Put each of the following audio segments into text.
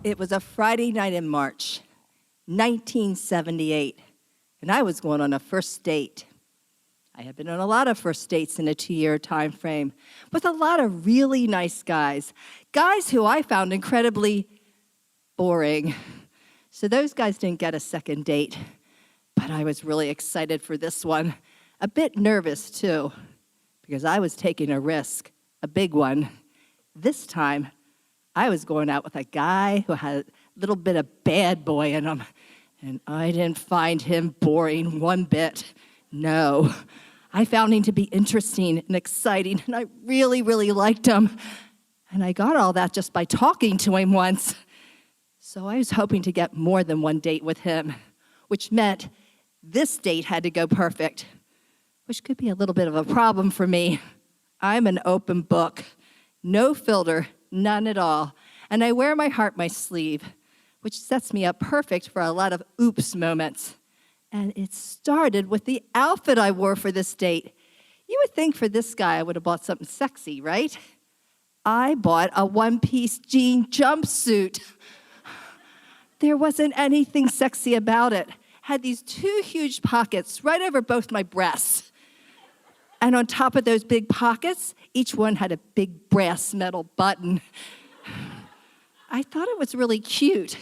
It was a Friday night in March, 1978, and I was going on a first date. I had been on a lot of first dates in a 2-year time frame with a lot of really nice guys who I found incredibly boring. So those guys didn't get a second date, but I was really excited for this one. A bit nervous, too, because I was taking a risk, a big one. This time, I was going out with a guy who had a little bit of bad boy in him, and I didn't find him boring one bit. No, I found him to be interesting and exciting, and I really, really liked him. And I got all that just by talking to him once. So I was hoping to get more than one date with him, which meant this date had to go perfect, which could be a little bit of a problem for me. I'm an open book, no filter, none at all. And I wear my heart on my sleeve, which sets me up perfect for a lot of oops moments. And it started with the outfit I wore for this date. You would think for this guy I would have bought something sexy, right? I bought a one-piece jean jumpsuit. There wasn't anything sexy about it. Had these 2 huge pockets right over both my breasts. And on top of those big pockets, each one had a big brass metal button. I thought it was really cute.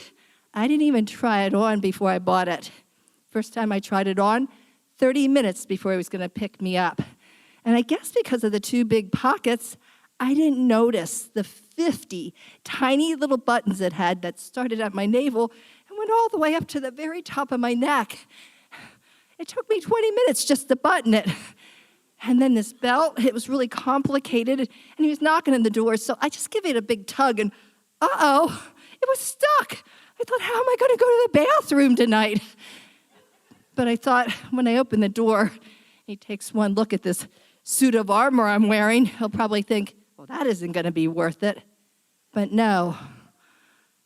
I didn't even try it on before I bought it. First time I tried it on, 30 minutes before he was going to pick me up. And I guess because of the 2 big pockets, I didn't notice the 50 tiny little buttons it had that started at my navel and went all the way up to the very top of my neck. It took me 20 minutes just to button it. And then this belt, it was really complicated, and he was knocking on the door, so I just gave it a big tug, and uh-oh, it was stuck. I thought, how am I going to go to the bathroom tonight? But I thought, when I opened the door, he takes one look at this suit of armor I'm wearing, he'll probably think, well, that isn't going to be worth it. But no,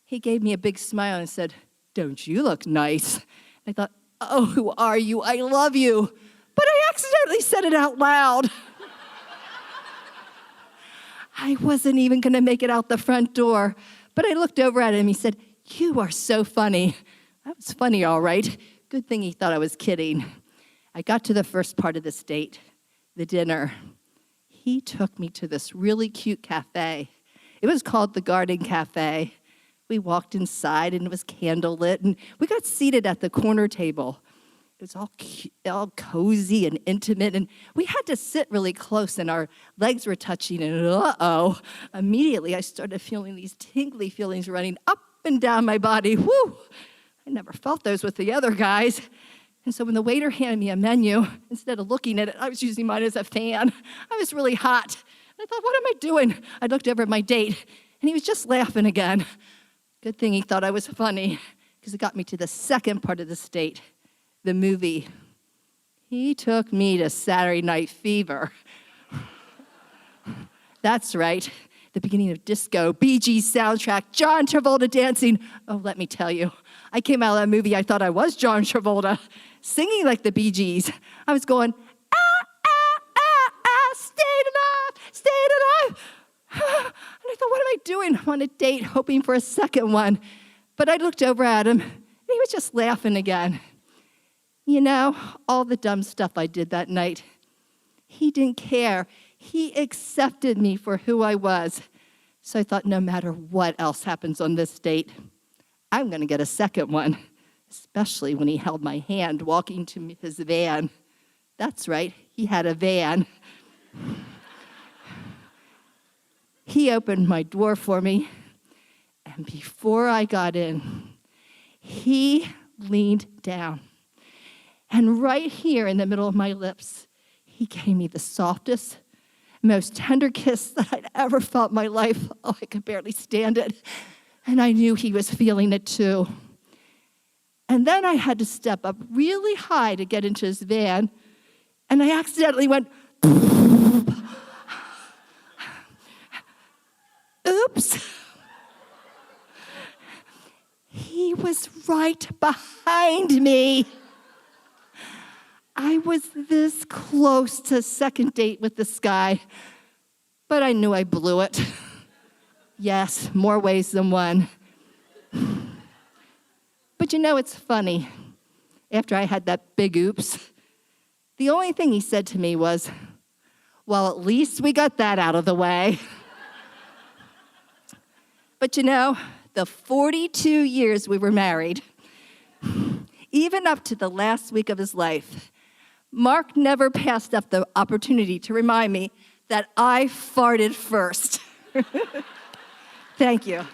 he gave me a big smile and said, don't you look nice? I thought, oh, who are you? I love you. But I accidentally said it out loud. I wasn't even going to make it out the front door, but I looked over at him. He said, you are so funny. That was funny, all right. Good thing he thought I was kidding. I got to the first part of this date, the dinner. He took me to this really cute cafe. It was called the Garden Cafe. We walked inside, and it was candlelit, and we got seated at the corner table. It was all cozy and intimate, and we had to sit really close, and our legs were touching, and uh-oh, immediately I started feeling these tingly feelings running up and down my body. Woo! I never felt those with the other guys. And so when the waiter handed me a menu, instead of looking at it, I was using mine as a fan. I was really hot. And I thought, what am I doing? I looked over at my date, and he was just laughing again. Good thing he thought I was funny, because it got me to the second part of this date. The movie. He took me to Saturday Night Fever. That's right, the beginning of disco, Bee Gees soundtrack, John Travolta dancing. Oh, let me tell you, I came out of that movie, I thought I was John Travolta, singing like the Bee Gees. I was going, stayed alive. And I thought, what am I doing? I'm on a date, hoping for a second one. But I looked over at him, and he was just laughing again. You know, all the dumb stuff I did that night, he didn't care. He accepted me for who I was. So I thought, no matter what else happens on this date, I'm going to get a second one, especially when he held my hand walking to his van. That's right, he had a van. He opened my door for me, and before I got in, he leaned down. And right here in the middle of my lips, he gave me the softest, most tender kiss that I'd ever felt in my life. Oh, I could barely stand it. And I knew he was feeling it too. And then I had to step up really high to get into his van. And I accidentally went, oops. He was right behind me. I was this close to a second date with this guy, but I knew I blew it. Yes, more ways than one. But you know, it's funny. After I had that big oops, the only thing he said to me was, well, at least we got that out of the way. But you know, the 42 years we were married, even up to the last week of his life, Mark never passed up the opportunity to remind me that I farted first. Thank you.